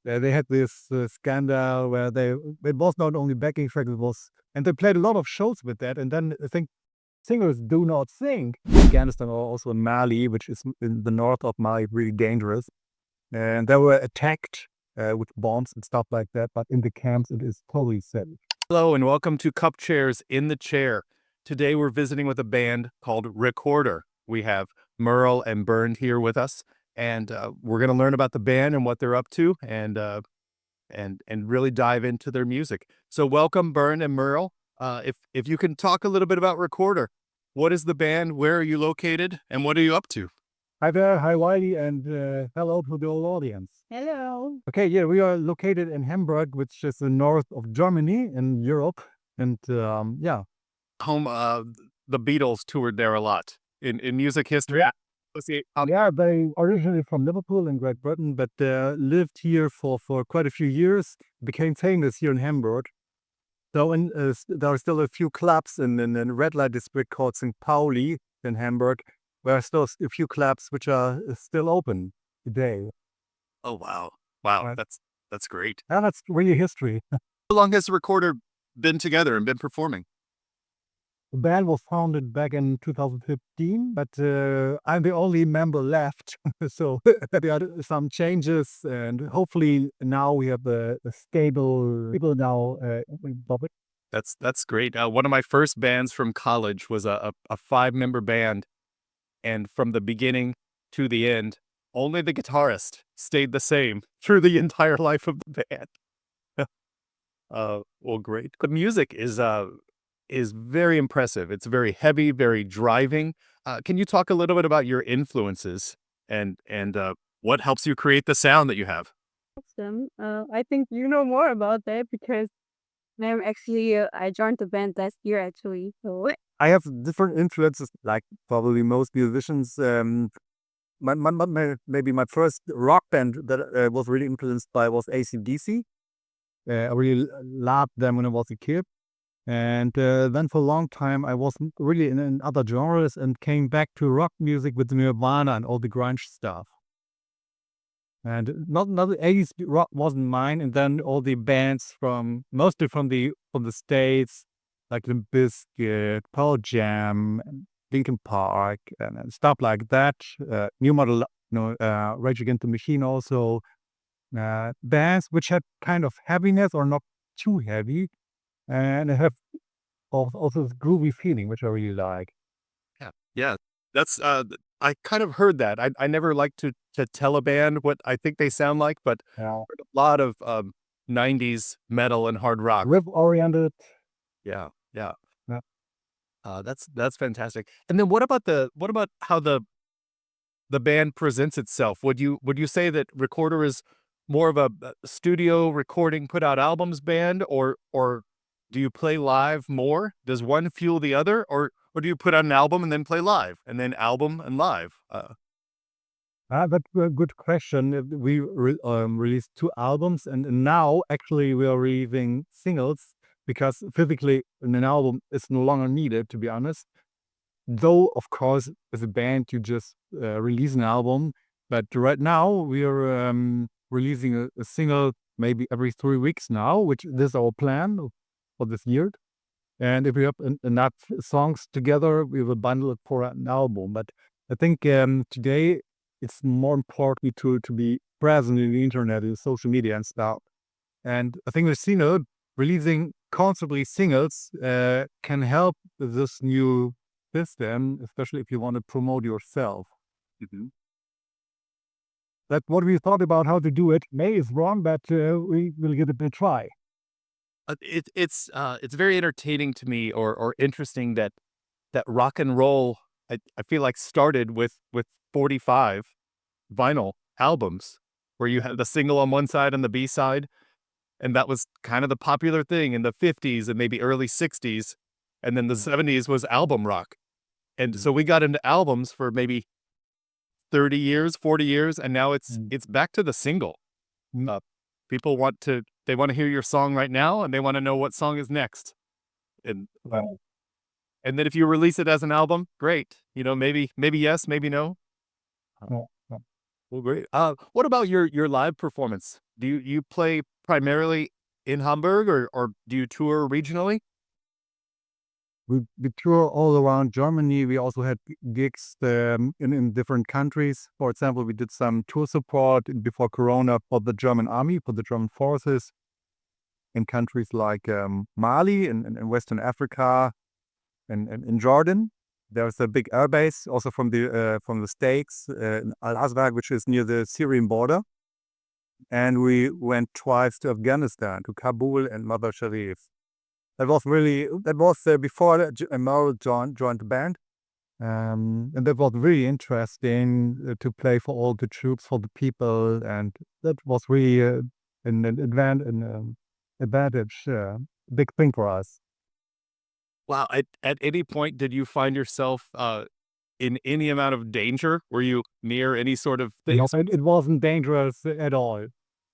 They had this scandal where it was not only backing track, and they played a lot of shows with that. And then I think singers do not sing. Afghanistan or also in Mali, which is in the north of Mali, really dangerous. And they were attacked with bombs and stuff like that. But in the camps, it is totally safe. Hello and welcome to Cupchairs in the Chair. Today we're visiting with a band called Rekkorder. We have Merle and Bernd here with us, and we're going to learn about the band and what they're up to, and really dive into their music. So welcome, Bernd and Merle. If you can talk a little bit about Rekkorder, what is the band? Where are you located? And what are you up to? Hi there, hi Wiley, and hello to the whole audience. Hello. Okay, yeah, we are located in Hamburg, which is the north of Germany in Europe, and yeah. Home, the Beatles toured there a lot in music history. Yeah. Let's see. Yeah, they originally from Liverpool in Great Britain, but lived here for quite a few years, became famous here in Hamburg. So there are still a few clubs in the red light district called St. Pauli in Hamburg, where are still a few clubs which are still open today. Oh, wow. Wow, Right. that's great. And that's really history. How long has the Rekkorder been together and been performing? The band was founded back in 2015, but I'm the only member left. So there are some changes, and hopefully now we have a stable people now. That's great. One of my first bands from college was a 5-member band, and from the beginning to the end, only the guitarist stayed the same through the entire life of the band. Well, great. The music is very impressive. It's very heavy, very driving. Can you talk a little bit about your influences and what helps you create the sound that you have? Awesome. I think you know more about that because I joined the band last year actually. So I have different influences, like probably most musicians. Maybe my first rock band that was really influenced by was AC/DC. I really loved them when I was a kid. And then for a long time, I was really in other genres and came back to rock music with Nirvana and all the grunge stuff. And not the 80s rock wasn't mine. And then all the bands mostly from the States, like Limp Bizkit, Pearl Jam, and Linkin Park, and stuff like that. New Model, Rage Against the Machine also. Bands which had kind of heaviness or not too heavy, and have also this groovy feeling, which I really like. Yeah. Yeah. That's I kind of heard that. I never like to tell a band what I think they sound like, but Yeah. a lot of 90s metal and hard rock. Riff-oriented. Yeah. Yeah. Yeah. That's fantastic. And then what about how the band presents itself? Would you say that Rekkorder is more of a studio recording, put out albums band, or do you play live more? Does one fuel the other, or do you put out an album and then play live, and then album and live? That's a good question. We released 2 albums, and now actually we are releasing singles because physically an album is no longer needed, to be honest. Though, of course, as a band, you just release an album. But right now we are releasing a single maybe every 3 weeks now, which is our plan for this year. And if we have enough songs together, we will bundle it for an album. But I think today it's more important to be present in the internet and social media and stuff. And I think the releasing constantly singles can help this new system, especially if you want to promote yourself. Mhm. That's what we thought about how to do it. May is wrong, but we will give it a try. It's very entertaining to me, or interesting that rock and roll, I feel like, started with 45 vinyl albums where you had the single on one side and the B side, and that was kind of the popular thing in the 50s and maybe early 60s, and then the 70s was album rock. And so we got into albums for maybe 30 years, 40 years, and now it's back to the single. Mm. People want to hear your song right now, and they want to know what song is next. And Well, then if you release it as an album, great. Maybe yes, maybe no. no, no. Well, great. What about your live performance? Do you play primarily in Hamburg, or do you tour regionally? We tour all around Germany. We also had gigs in different countries. For example, we did some tour support before Corona for the German army, for the German forces in countries like Mali in Western Africa and in Jordan. There's a big air base also from the States in Al Azraq, which is near the Syrian border. And we went twice to Afghanistan, to Kabul and Mazar Sharif. That was before Merle joined the band. And that was really interesting to play for all the troops, for the people. And that was really an advantage, big thing for us. Wow. At any point, did you find yourself in any amount of danger? Were you near any sort of No, things? it wasn't dangerous at all.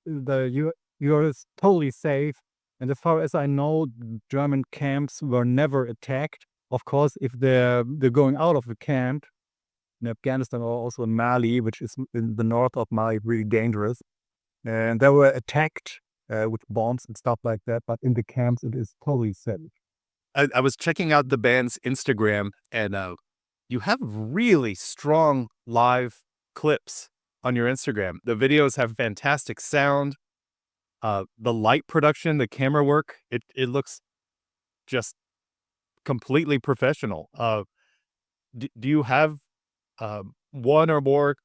You're totally safe. And as far as I know, German camps were never attacked. Of course, if they're going out of the camp in Afghanistan or also in Mali, which is in the north of Mali, really dangerous, and they were attacked with bombs and stuff like that. But in the camps, it is totally safe. I was checking out the band's Instagram, and you have really strong live clips on your Instagram. The videos have fantastic sound. The light production, the camera work, it looks just completely professional. Do you have one or more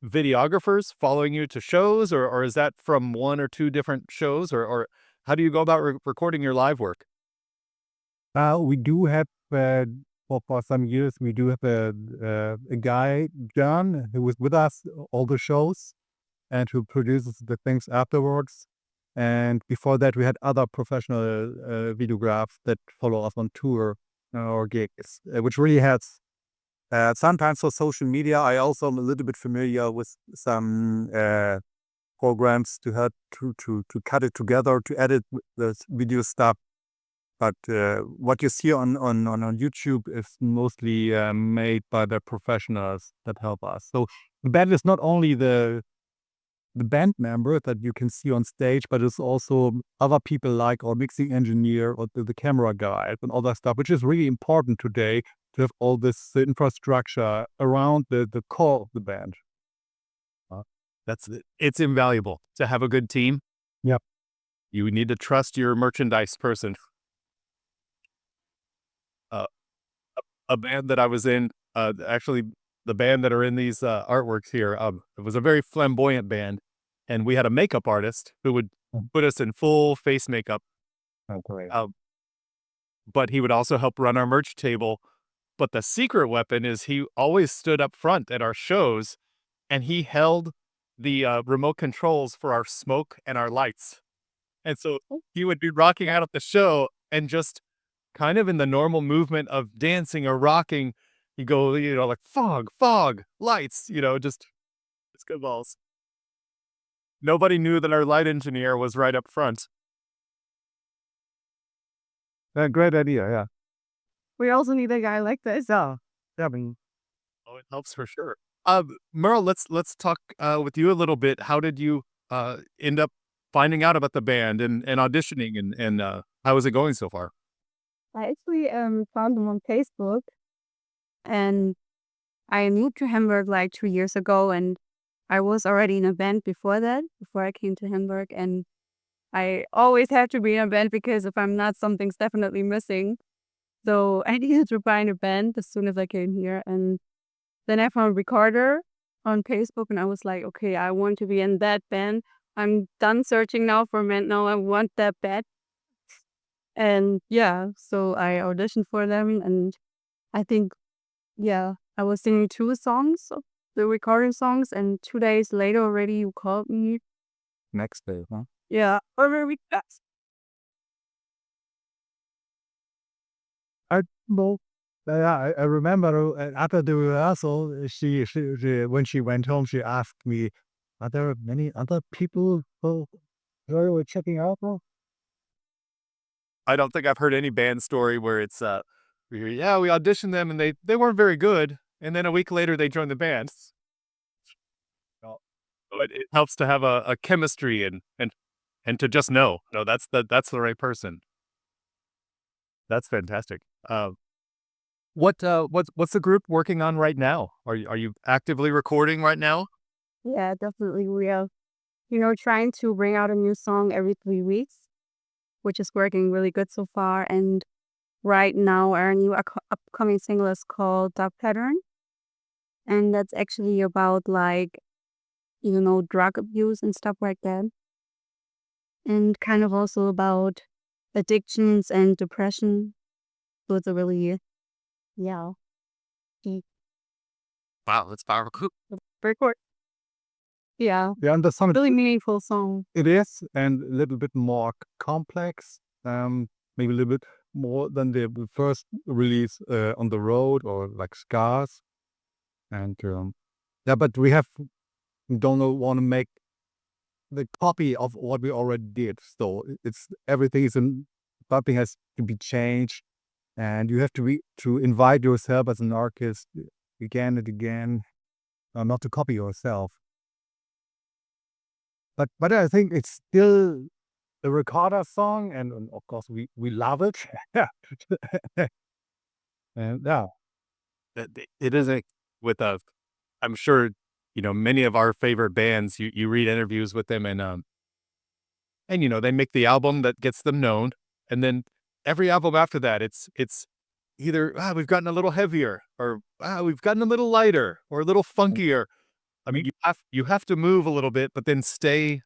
videographers following you to shows, or is that from one or two different shows, or how do you go about recording your live work? We do have for some years we do have a guy, John, who was with us all the shows and who produces the things afterwards. And before that, we had other professional videographers that follow us on tour or gigs, which really helps. Sometimes for social media, I also am a little bit familiar with some programs to help to cut it together, to edit the video stuff. But what you see on YouTube is mostly made by the professionals that help us. So the band is not only the band member that you can see on stage, but it's also other people like our mixing engineer or the camera guy and all that stuff, which is really important today to have all this infrastructure around the core of the band. It's invaluable to have a good team. Yep. You need to trust your merchandise person. A band that I was in, actually, the band that are in these artworks here, it was a very flamboyant band, and we had a makeup artist who would put us in full face makeup. Oh, great. But he would also help run our merch table. But the secret weapon is he always stood up front at our shows, and he held the remote controls for our smoke and our lights. And so he would be rocking out at the show, and just kind of in the normal movement of dancing or rocking, you go, like fog, lights, just good balls. Nobody knew that our light engineer was right up front. Great idea, yeah. We also need a guy like this. Yeah, Oh, it helps for sure. Merle, let's talk with you a little bit. How did you end up finding out about the band and auditioning, and how is it going so far? I actually found them on Facebook, and I moved to Hamburg like 2 years ago, and I was already in a band before that, before I came to Hamburg, and I always have to be in a band because if I'm not, something's definitely missing. So I needed to find a band as soon as I came here, and then I found Rekkorder on Facebook, and I was like, okay, I want to be in that band. I'm done searching now for a band. Now I want that band. And yeah, so I auditioned for them, and I think, yeah, I was singing 2 songs, the recording songs, and 2 days later already you called me. next day, huh? Yeah, or very fast. Well, yeah, I remember after the rehearsal, she when she went home, she asked me, "Are there many other people who were checking out now?" I don't think I've heard any band story where it's we auditioned them and they weren't very good, and then a week later they joined the band. It helps to have a chemistry and to just know, no, that's the right person. That's fantastic. What's the group working on right now? Are you actively recording right now? Yeah, definitely. We are, trying to bring out a new song every 3 weeks, which is working really good so far. And right now, our new upcoming single is called Dark Pattern. And that's actually about like, drug abuse and stuff like that. And kind of also about addictions and depression. So it's a really, yeah, deep Wow, that's powerful. record. Yeah, Yeah, and the song really meaningful song. it is, and a little bit more complex, maybe a little bit more than the first release on the road or like Scars. And yeah, but we don't want to make the copy of what we already did. So it's everything is something has to be changed, and you have to invite yourself as an artist again and again, not to copy yourself. But I think it's still the Rekkorder song, and of course we love it. Yeah, and yeah, It is with a, I'm sure, many of our favorite bands, you read interviews with them and they make the album that gets them known. And then every album after that, it's either, we've gotten a little heavier, or we've gotten a little lighter or a little funkier. I mean, you have to move a little bit, but then stay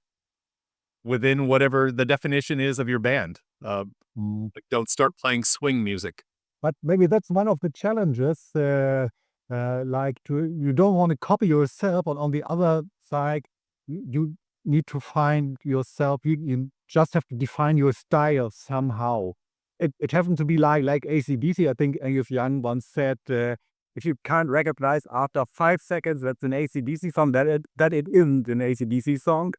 within whatever the definition is of your band. Like, don't start playing swing music. but maybe that's one of the challenges. Like you don't want to copy yourself, but on the other side, you need to find yourself. You just have to define your style somehow. It happens to be like AC/DC. I think Angus Young once said, if you can't recognize after 5 seconds that's an AC/DC song, that it isn't an AC/DC song.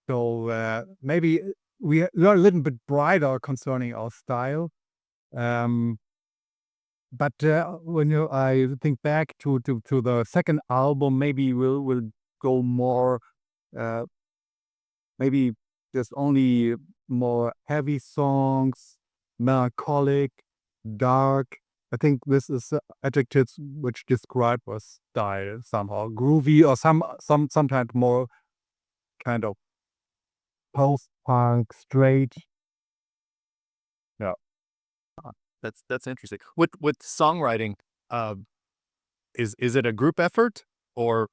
So maybe we are a little bit brighter concerning our style. But when I think back to the second album, maybe we'll go more. Maybe there's only more heavy songs, melancholic, dark. I think this is adjectives which describe our style somehow, groovy, or sometimes more kind of post-punk, straight. Yeah. That's interesting. With songwriting, is it a group effort, or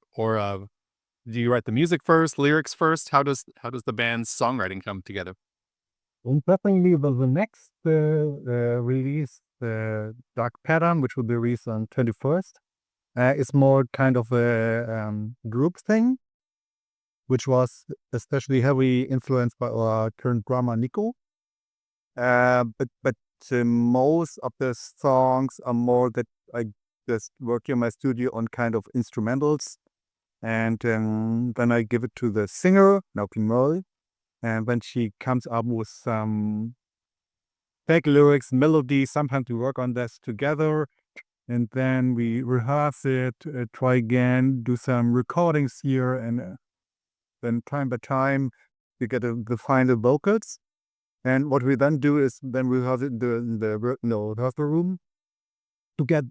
do you write the music first, lyrics first? How does the band's songwriting come together? And definitely the next release, Dark Pattern, which will be released on 21st, is more kind of a group thing, which was especially heavily influenced by our current drummer Nico. But most of the songs are more that I just work in my studio on kind of instrumentals, and then I give it to the singer, Nauki Merle, and when she comes up with some fake lyrics, melody, sometimes we work on this together, and then we rehearse it, try again, do some recordings here, and then time by time we get the final vocals. And what we then do is then we rehearse it in the rehearsal room to get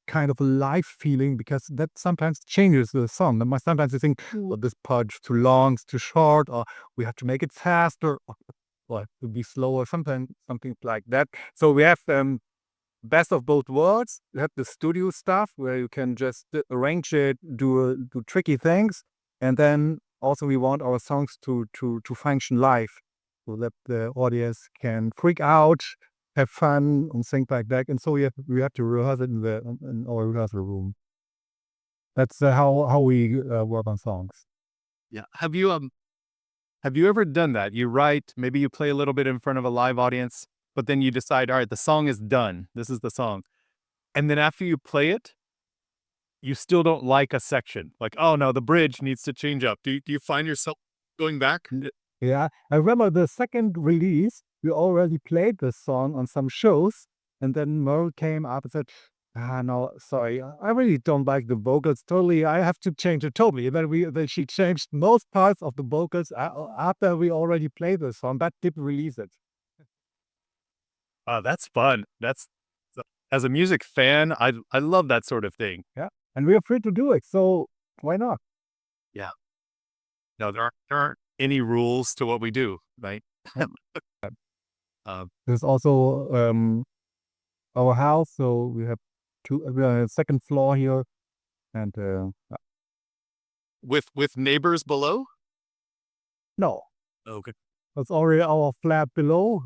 kind of a live feeling, because that sometimes changes the song. Sometimes you think, well, this part is too long, it's too short, or we have to make it faster, or to be slower, something like that. So we have best of both worlds. You have the studio stuff where you can just arrange it, do tricky things, and then also we want our songs to function live, so that the audience can freak out, have fun, and things like that. And so we have to rehearse it in our rehearsal room. That's how we work on songs. Yeah. Have you ever done that? You write, maybe you play a little bit in front of a live audience, but then you decide, all right, the song is done. This is the song. And then after you play it, you still don't like a section. Like, oh no, the bridge needs to change up. Do you find yourself going back? Yeah, I remember the second release, we already played this song on some shows, and then Merle came up and said, No, sorry. I really don't like the vocals totally. I have to change it totally. Then she changed most parts of the vocals after we already played the song, but didn't release it. That's fun. As a music fan, I love that sort of thing. Yeah. And we are free to do it. So why not? Yeah. No, there aren't any rules to what we do, right? There's also our house. So we have second floor here. And With neighbors below? no, Okay. it's already our flat below,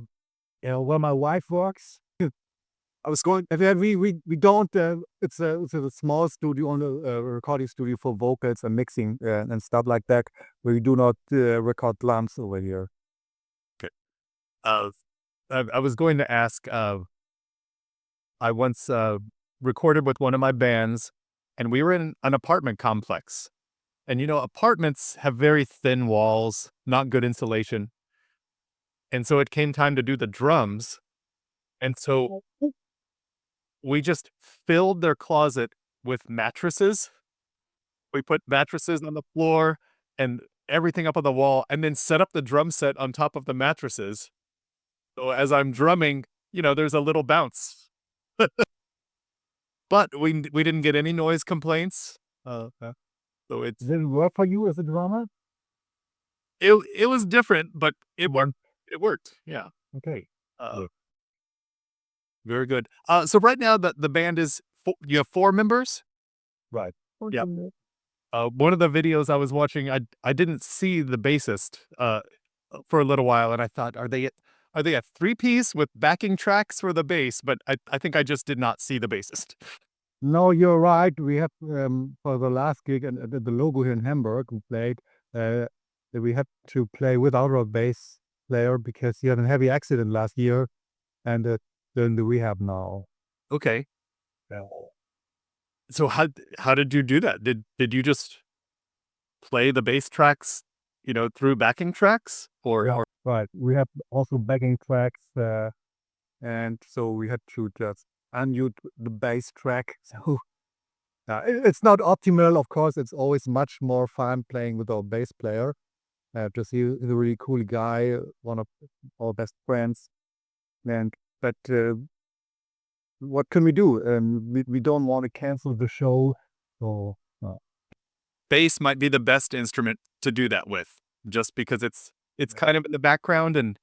where my wife works. I was going. We don't. It's a small studio on a recording studio for vocals and mixing and stuff like that. We do not record drums over here. Uh, I was going to ask. I once recorded with one of my bands, and we were in an apartment complex. And apartments have very thin walls, not good insulation. And so it came time to do the drums. And so we just filled their closet with mattresses. We put mattresses on the floor and everything up on the wall, and then set up the drum set on top of the mattresses. So as I'm drumming, there's a little bounce. But we didn't get any noise complaints. So Did it work for you as a drummer? it was different, but it worked. It worked. Yeah. Okay. Very good. So right now the band is you have 4 members. Right. Yeah. One of the videos I was watching, I didn't see the bassist for a little while, and I thought, are they a 3-piece with backing tracks for the bass? But I think I just did not see the bassist. No, you're right. We have for the last gig and the logo here in Hamburg, we played. We had to play without our bass player because he had a heavy accident last year, and they're in the rehab now. Okay. Yeah. So how did you do that? Did you just play the bass tracks, through backing tracks, or Right. We have also backing tracks, and so we had to just unmute the bass track. So it's not optimal, of course. It's always much more fun playing with our bass player. Just he's a really cool guy, one of our best friends. But what can we do? We don't want to cancel the show, so bass might be the best instrument to do that with, just because it's kind of in the background, and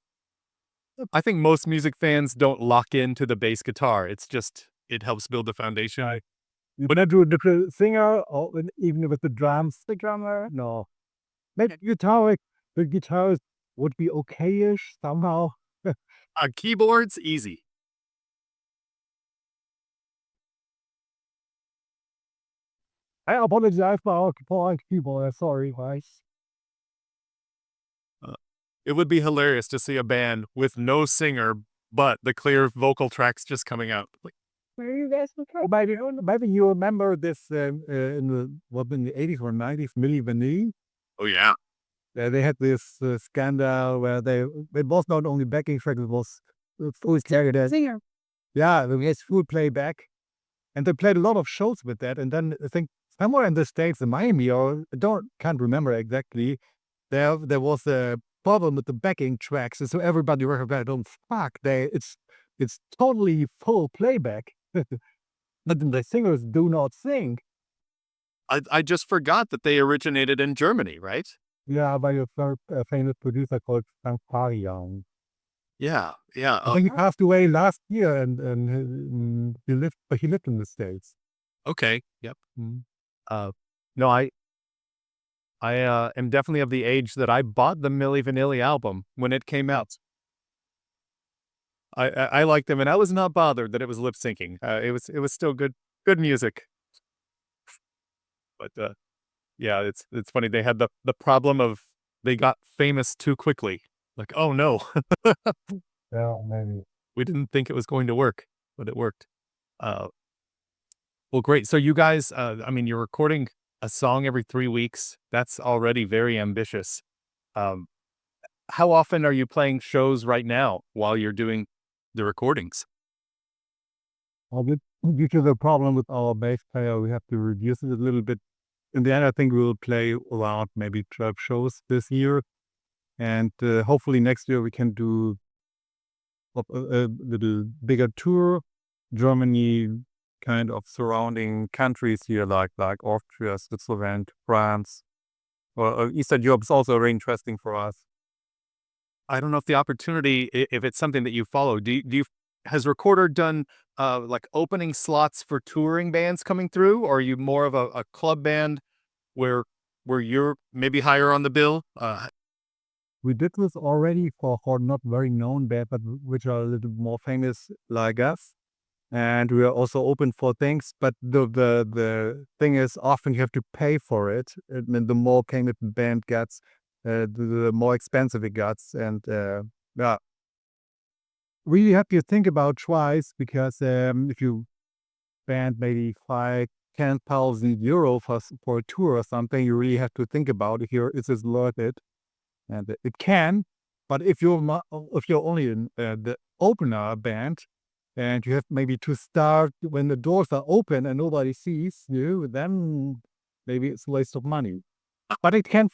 I think most music fans don't lock into the bass guitar. It's just it helps build the foundation. you want to do the singer or even with the drums. The drummer. No, maybe guitar. The guitars would be okay-ish somehow. Keyboards, easy. I apologize for our keyboard. Sorry, guys. It would be hilarious to see a band with no singer, but the clear vocal tracks just coming out. Where are you guys from? Maybe you remember this in the 80s or 90s, Milli Vanilli. Oh yeah. They had this scandal where it was not only backing track, it was full Singer. Yeah, it was full playback, and they played a lot of shows with that. And then I think somewhere in the States, in Miami, or can't remember exactly, there was a problem with the backing tracks, and so everybody recognized, oh fuck, it's totally full playback. But the singers do not sing. I just forgot that they originated in Germany, right? Yeah, by a very famous producer called Frank. Yeah, yeah. I think he passed away last year, and he lived in the States. Okay. Yep. No, I am definitely of the age that I bought the Milli Vanilli album when it came out. I liked them, and I was not bothered that it was lip syncing. It was still good music. But yeah, it's funny. They had the problem of they got famous too quickly. Like, oh no, Yeah, maybe. we didn't think it was going to work, but it worked. Well, great. So you guys, I mean, you're recording a song every 3 weeks. That's already very ambitious. How often are you playing shows right now while you're doing the recordings? Well, due to the problem with our bass player, we have to reduce it a little bit. In the end, I think we will play around maybe 12 shows this year. And hopefully next year we can do a little bigger tour. Germany, kind of surrounding countries here like Austria, Switzerland, France, or Eastern Europe is also very interesting for us. I don't know if the opportunity, if it's something that you follow. Has Rekkorder done like opening slots for touring bands coming through, or are you more of a club band where you're maybe higher on the bill? We did this already for not very known band, but which are a little more famous like us. And we are also open for things, but the thing is, often you have to pay for it. And the more famous the band gets, the more expensive it gets. And yeah, really have to think about twice, because if you spend maybe 10,000 euro for a tour or something, you really have to think about is this worth it? And it can, but if you're only the opener band, and you have maybe to start when the doors are open and nobody sees you, then maybe it's a waste of money. But it can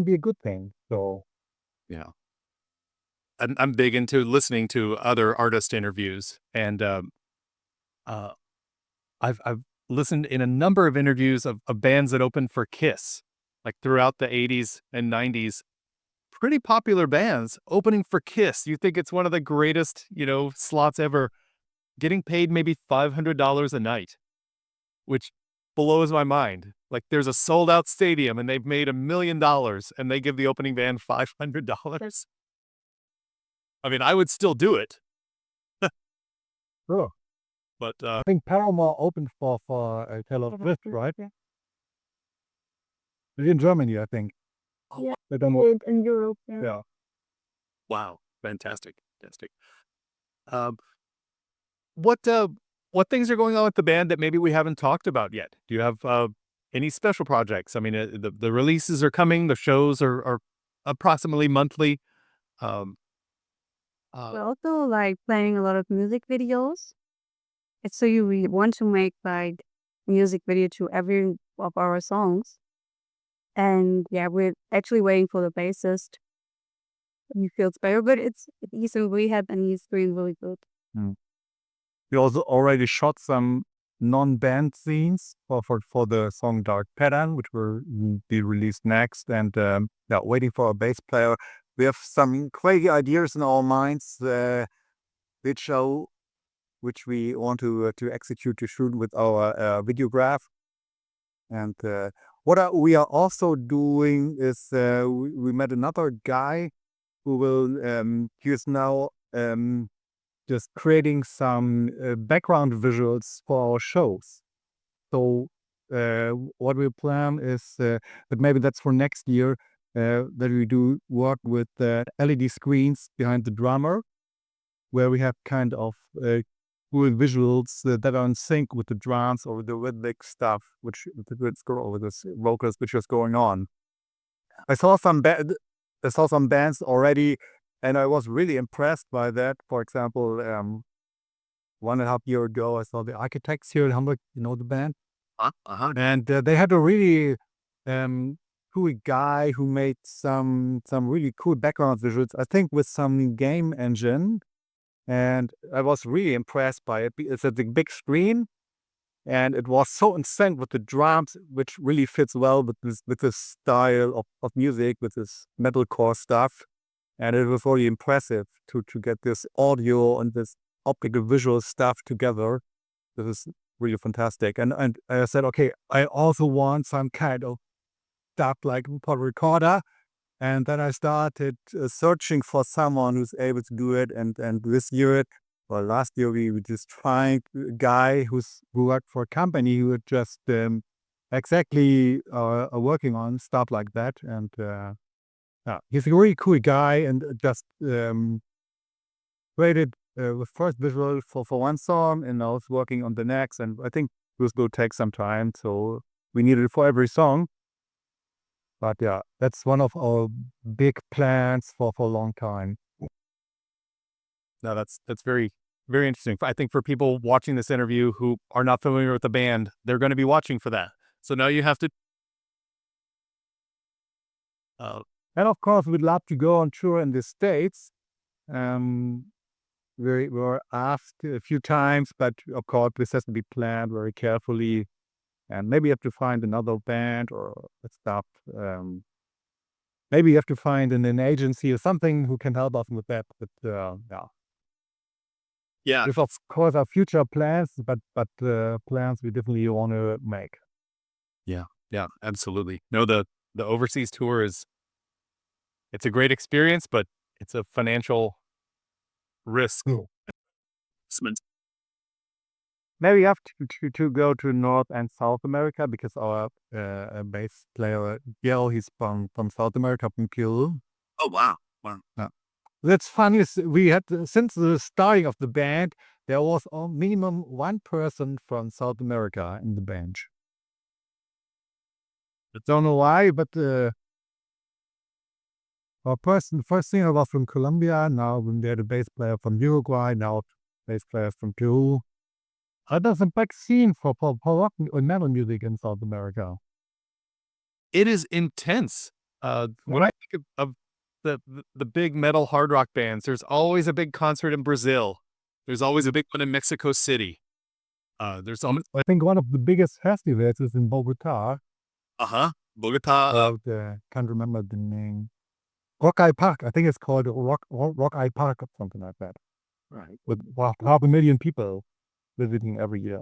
be a good thing. So Yeah. I'm big into listening to other artist interviews, and uh, I've listened in a number of interviews of bands that opened for Kiss, like throughout the 80s and 90s. Pretty popular bands opening for Kiss. You think it's one of the greatest, slots ever, getting paid maybe $500 a night, which blows my mind. Like, there's a sold out stadium and they've made $1 million and they give the opening band $500. I mean, I would still do it, sure. but I think Paramore opened for Taylor Swift, right? Yeah. In Germany, I think. Yeah. I don't know. In Europe. Yeah. Yeah. wow, fantastic. Um, what things are going on with the band that maybe we haven't talked about yet? Do you have any special projects? I mean, the releases are coming. The shows are approximately monthly. Um, We're also like planning a lot of music videos. It's so we want to make like music video to every of our songs. And yeah, we're actually waiting for the bassist. He feels better, but he's in rehab and he's doing really good. We also already shot some non-band scenes for the song Dark Pattern, which will be released next. And yeah, waiting for a bass player. We have some crazy ideas in our minds, which we want to execute, to shoot with our videograph. And we are also doing is we met another guy who he is now just creating some background visuals for our shows. So what we plan is, but maybe that's for next year, that we do work with LED screens behind the drummer, where we have kind of cool visuals that are in sync with the drums or the rhythmic stuff, which with this vocals which is going on. I saw some bands already, and I was really impressed by that. For example, 1.5 years ago, I saw the Architects here in Hamburg. You know the band? And they had a really cool guy who made some really cool background visuals, I think with some game engine. And I was really impressed by it. It's a big screen, and it was so in sync with the drums, which really fits well with this style of music, with this metalcore stuff. And it was really impressive to get this audio and this optical visual stuff together. This is really fantastic. And I said, okay, I also want some kind of stuff like for Rekkorder. And then I started searching for someone who's able to do it. And this year, well, last year, we just find a guy who worked for a company who would just exactly are working on stuff like that. And yeah, he's a really cool guy, and just created the first visual for one song, and now it's working on the next. And I think this will take some time, so we need it for every song. But yeah, that's one of our big plans for a long time. No, that's very, Very interesting. I think for people watching this interview who are not familiar with the band, they're going to be watching for that. So now you have to. And of course, we'd love to go on tour in the States. We were asked a few times, but of course, this has to be planned very carefully. And maybe you have to find another band or stuff. Maybe you have to find an agency or something who can help us with that. But Yeah. This, of course, are future plans, but plans we definitely want to make. Yeah, absolutely. No, the overseas tour it's a great experience, but it's a financial risk. Maybe you have to go to North and South America because our bass player, Gil, he's from South America, from Peru. Oh, wow. That's funny. We had, since the starting of the band, there was a minimum one person from South America in the band. I don't know why, but our first singer was from Colombia. Now we had a bass player from Uruguay. Now bass players from Peru. There's a big scene for rock and metal music in South America. It is intense. When I think of the big metal hard rock bands, there's always a big concert in Brazil. There's always a big one in Mexico City. There's almost I think one of the biggest festivals is in Bogota. Bogota. Can't remember the name. Rock Eye Park. I think it's called Rock Eye Park or something like that. Right. With 500,000 people visiting every year.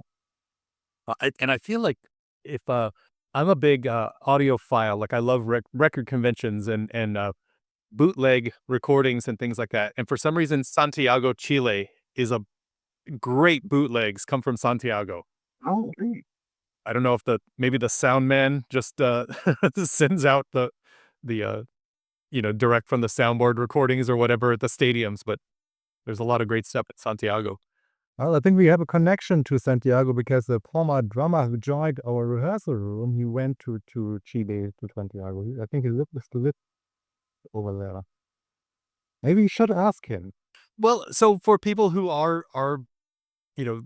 And I feel like if I'm a big audiophile, like I love record conventions and bootleg recordings and things like that. And for some reason, Santiago, Chile is a great bootlegs come from Santiago. Oh, okay. I don't know if maybe the sound man just sends out the direct from the soundboard recordings or whatever at the stadiums, but there's a lot of great stuff at Santiago. Well, I think we have a connection to Santiago because the former drummer who joined our rehearsal room, he went to Chile, to Santiago. I think he lived over there. Maybe you should ask him. Well, so for people who are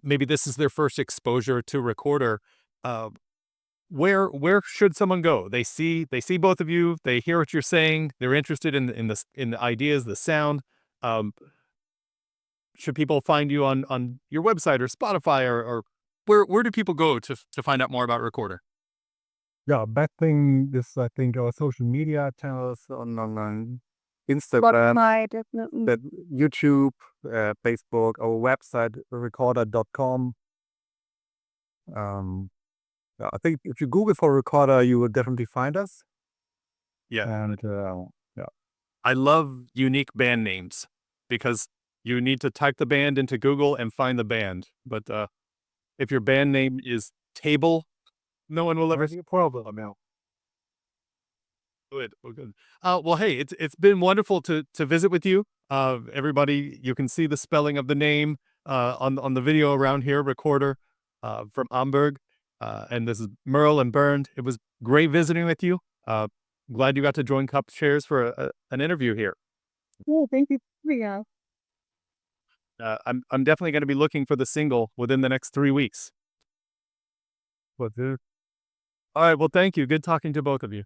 maybe this is their first exposure to Rekkorder, where should someone go? They see both of you, they hear what you're saying, they're interested in the ideas, the sound. Should people find you on your website or Spotify or where do people go to find out more about Rekkorder? Yeah, best thing is, I think, our social media channels on Instagram, Spotify, definitely. that YouTube, Facebook, our website, Rekkorder.com. I think if you Google for Rekkorder, you will definitely find us. Yeah. And I love unique band names because you need to type the band into Google and find the band. But if your band name is Table, no one will ever see a problem now. Good. Well, good. Well, hey, it's been wonderful to visit with you. Everybody, you can see the spelling of the name on the video around here, Rekkorder from Hamburg. And this is Merle and Bernd. It was great visiting with you. Glad you got to join Cupchairs for an interview here. Oh, thank you. Yeah. I'm definitely going to be looking for the single within the next 3 weeks. But All right. Well, thank you. Good talking to both of you.